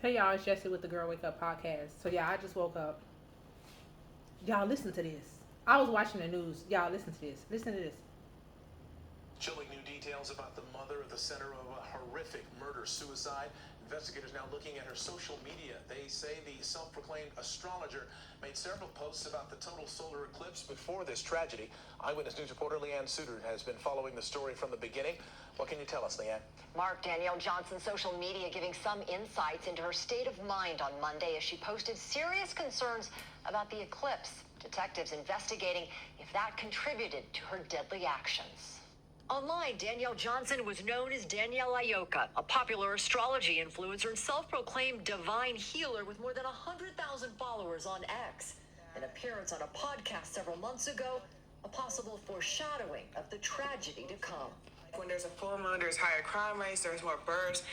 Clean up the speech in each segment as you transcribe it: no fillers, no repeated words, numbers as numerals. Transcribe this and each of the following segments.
Hey y'all, it's Jesse with the Girl Wake Up podcast. So yeah, I just woke up. Y'all listen to this. I was watching the news. Y'all listen to this. Listen to this. Chilling new details about the mother at the center of a horrific murder-suicide. Investigators now looking at her social media. They say the self-proclaimed astrologer made several posts about the total solar eclipse before this tragedy. Eyewitness News reporter Leanne Suter has been following the story from the beginning. What can you tell us, Leanne? Mark, Danielle Johnson's social media giving some insights into her state of mind on Monday as she posted serious concerns about the eclipse. Detectives investigating if that contributed to her deadly actions. Online, Danielle Johnson was known as Danielle Ayoka, a popular astrology influencer and self-proclaimed divine healer with more than 100,000 followers on X. An appearance on a podcast several months ago, a possible foreshadowing of the tragedy to come. When there's a full moon, there's higher crime rates, there's more births.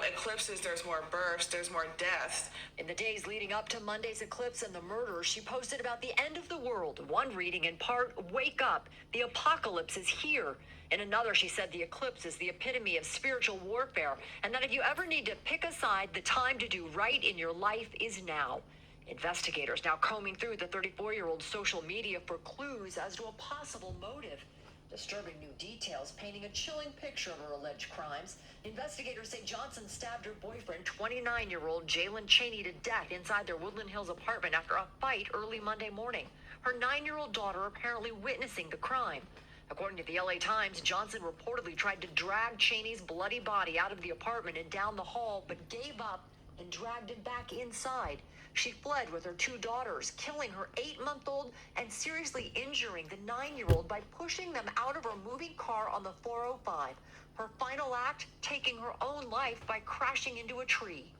Eclipses, there's more births, there's more deaths. In the days leading up to Monday's eclipse and the murder, she posted about the end of the world. One reading in part, "Wake up, the apocalypse is here." In another, she said the eclipse is the epitome of spiritual warfare, and that if you ever need to pick a side, the time to do right in your life is now. Investigators now combing through the 34-year-old social media for clues as to a possible motive. Disturbing new details painting a chilling picture of her alleged crimes. Investigators say Johnson stabbed her boyfriend, 29-year-old Jalen Cheney, to death inside their Woodland Hills apartment after a fight early Monday morning. Her 9-year-old daughter apparently witnessing the crime. According to the LA Times, Johnson reportedly tried to drag Cheney's bloody body out of the apartment and down the hall, but gave up and dragged him back inside. She fled with her 2 daughters, killing her 8-month-old and seriously injuring the 9-year-old by pushing them out of her moving car on the 405. Her final act, taking her own life by crashing into a tree.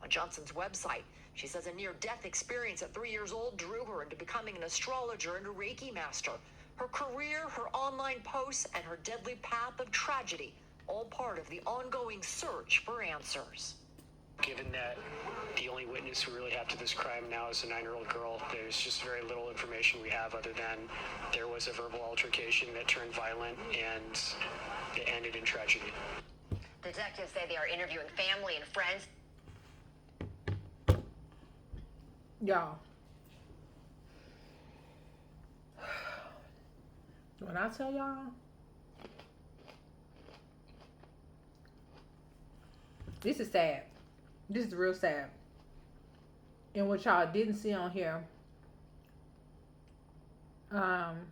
On Johnson's website, she says a near-death experience at 3 years old drew her into becoming an astrologer and a Reiki master. Her career, her online posts, and her deadly path of tragedy, all part of the ongoing search for answers. Given that the only witness we really have to this crime now is a 9-year-old girl, there's just very little information we have other than there was a verbal altercation that turned violent and it ended in tragedy. Detectives say they are interviewing family and friends. Y'all. When I tell y'all, this is sad. This is real sad. And what y'all didn't see on here, I'm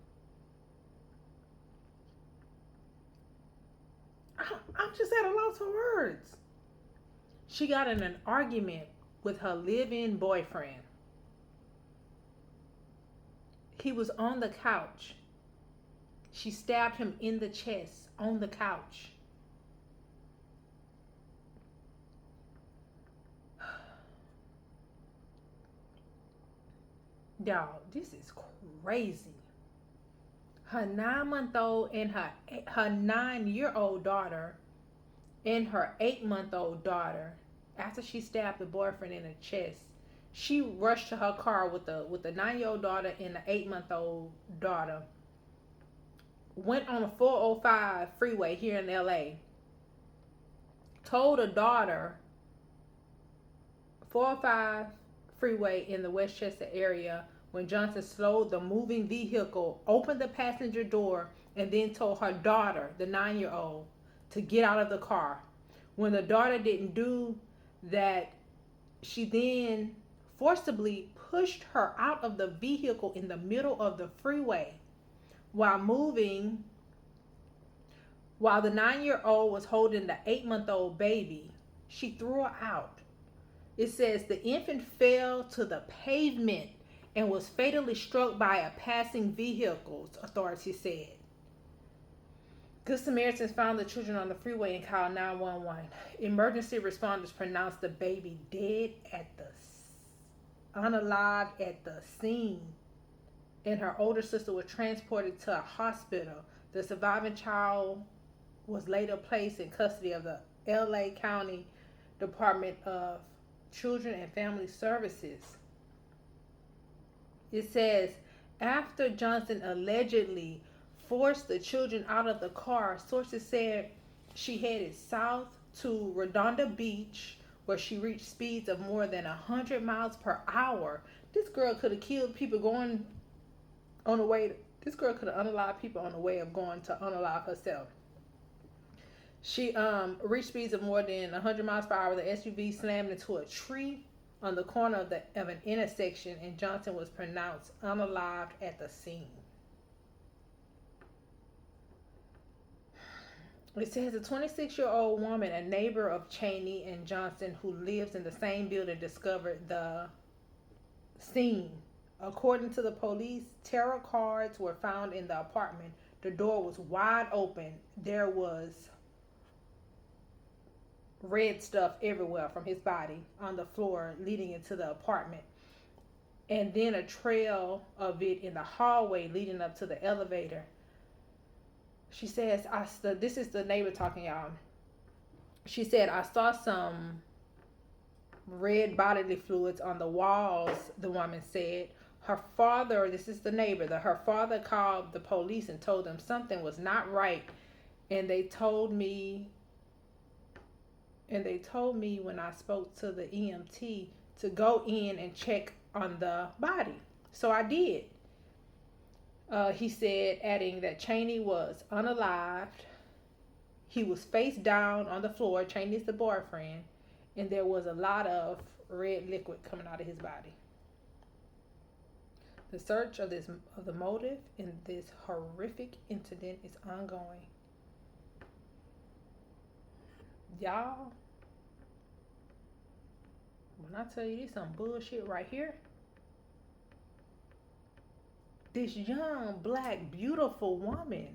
just at a loss for words. She got in an argument with her live-in boyfriend. He was on the couch. She stabbed him in the chest on the couch. Y'all, this is crazy. Her 9-month-old and her 9-year-old daughter and her 8-month-old daughter, after she stabbed the boyfriend in the chest, she rushed to her car with the 9-year-old daughter and the 8-month-old daughter. Went on a 405 freeway here in LA. Told her daughter, 405 freeway in the Westchester area, when Johnson slowed the moving vehicle, opened the passenger door, and then told her daughter, the 9-year-old, to get out of the car. When the daughter didn't do that, she then forcibly pushed her out of the vehicle in the middle of the freeway. While the 9-year-old was holding the 8-month-old baby, she threw her out. It says the infant fell to the pavement and was fatally struck by a passing vehicle, authorities said. Good Samaritans found the children on the freeway and called 911. Emergency responders pronounced the baby dead unalived at the scene, and her older sister was transported to a hospital. The surviving child was later placed in custody of the LA County Department of Children and Family Services. It says, after Johnson allegedly forced the children out of the car, sources said she headed south to Redondo Beach, where she reached speeds of more than 100 miles per hour. This girl could have killed people going on the way. This girl could have unalived people on the way of going to unalive herself. She reached speeds of more than 100 miles per hour. The SUV slammed into a tree on the corner of an intersection, and Johnson was pronounced unalived at the scene. It says a 26-year-old woman, a neighbor of Cheney and Johnson, who lives in the same building, discovered the scene. According to the police, tarot cards were found in the apartment. The door was wide open. There was red stuff everywhere from his body on the floor leading into the apartment, and then a trail of it in the hallway leading up to the elevator. She says, this is the neighbor talking, y'all. She said, I saw some red bodily fluids on the walls, the woman said. Her father, this is the neighbor, her father called the police and told them something was not right, and they told me when I spoke to the EMT to go in and check on the body. So I did. He said, adding that Cheney was unalived. He was face down on the floor. Cheney's the boyfriend. And there was a lot of red liquid coming out of his body. The search of the motive in this horrific incident is ongoing. Y'all, when I tell you this some bullshit right here, this young, black, beautiful woman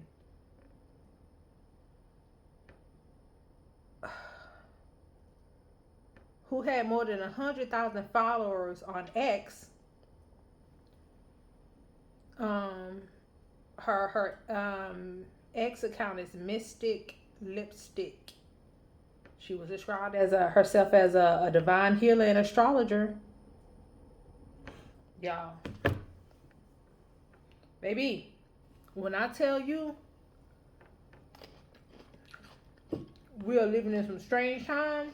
who had more than 100,000 followers on X, her X account is Mystic Lipstick. She was described as herself as a divine healer and astrologer. Y'all, baby, when I tell you we are living in some strange times,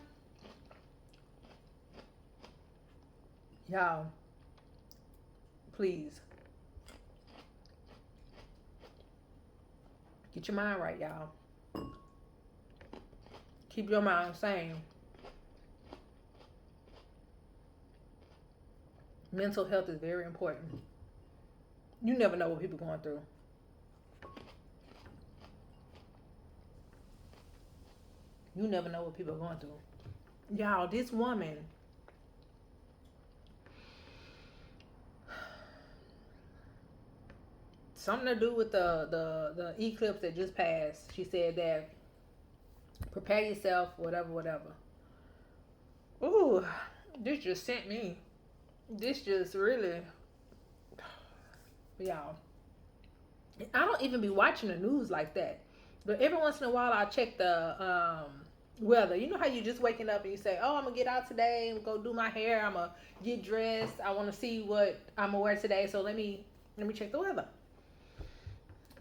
y'all, please get your mind right, y'all. Keep your mind sane. Mental health is very important. You never know what people are going through. You never know what people are going through. Y'all, this woman, something to do with the eclipse that just passed. She said that prepare yourself, whatever. Ooh, this just sent me. This just really, y'all. I don't even be watching the news like that, but every once in a while I check the weather. You know how you just waking up and you say, "Oh, I'm gonna get out today and go do my hair. I'm gonna get dressed. I want to see what I'm gonna wear today. So let me check the weather."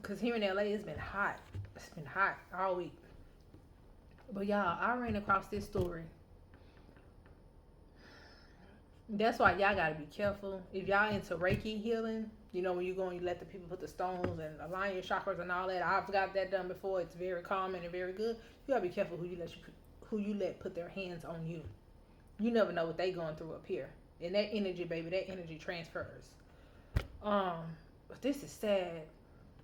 Cause here in LA, it's been hot. It's been hot all week. But y'all, I ran across this story. That's why y'all gotta be careful. If y'all into Reiki healing, you know, when you go and you let the people put the stones and align your chakras and all that. I've got that done before. It's very calming and very good. You gotta be careful who you let put their hands on you. You never know what they going through up here. And that energy, baby, that energy transfers. But this is sad.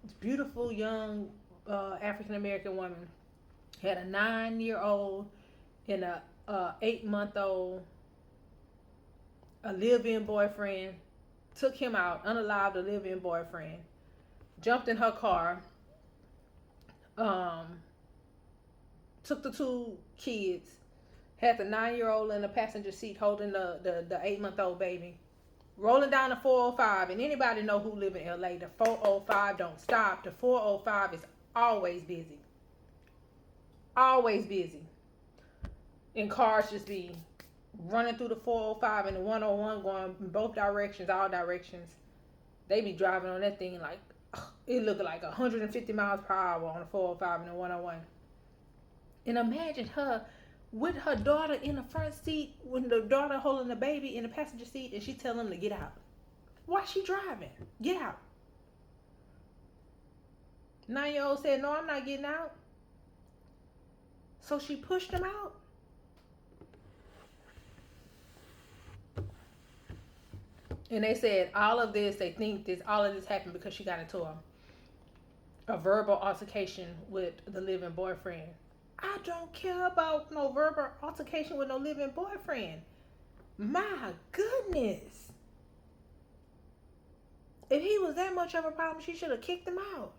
This beautiful young African American woman had a 9-year-old and a 8-month-old, a live-in boyfriend, took him out, unalived a live-in boyfriend, jumped in her car, took the 2 kids, had the 9-year-old in the passenger seat holding the 8-month-old baby, rolling down the 405. And anybody know who live in LA, the 405 don't stop. The 405 is always busy. Always busy. And cars just be running through the 405 and the 101 going in both directions, all directions. They be driving on that thing like, it looked like 150 miles per hour on the 405 and the 101. And imagine her with her daughter in the front seat, when the daughter holding the baby in the passenger seat, and she telling him to get out. Why she driving? Get out. 9-year-old said, no, I'm not getting out. So she pushed him out. And they said all of this, they think all of this happened because she got into a verbal altercation with the living boyfriend. I don't care about no verbal altercation with no living boyfriend. My goodness. If he was that much of a problem, she should have kicked him out.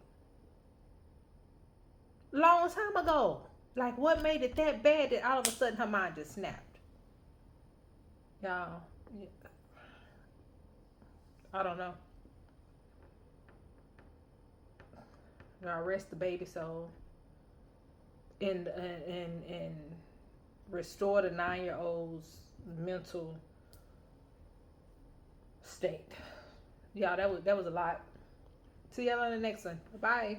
Long time ago. Like, what made it that bad that all of a sudden her mind just snapped? Y'all, I don't know. Y'all rest the baby soul and restore the 9-year-old's mental state. Y'all, that was a lot. See y'all on the next one. Bye.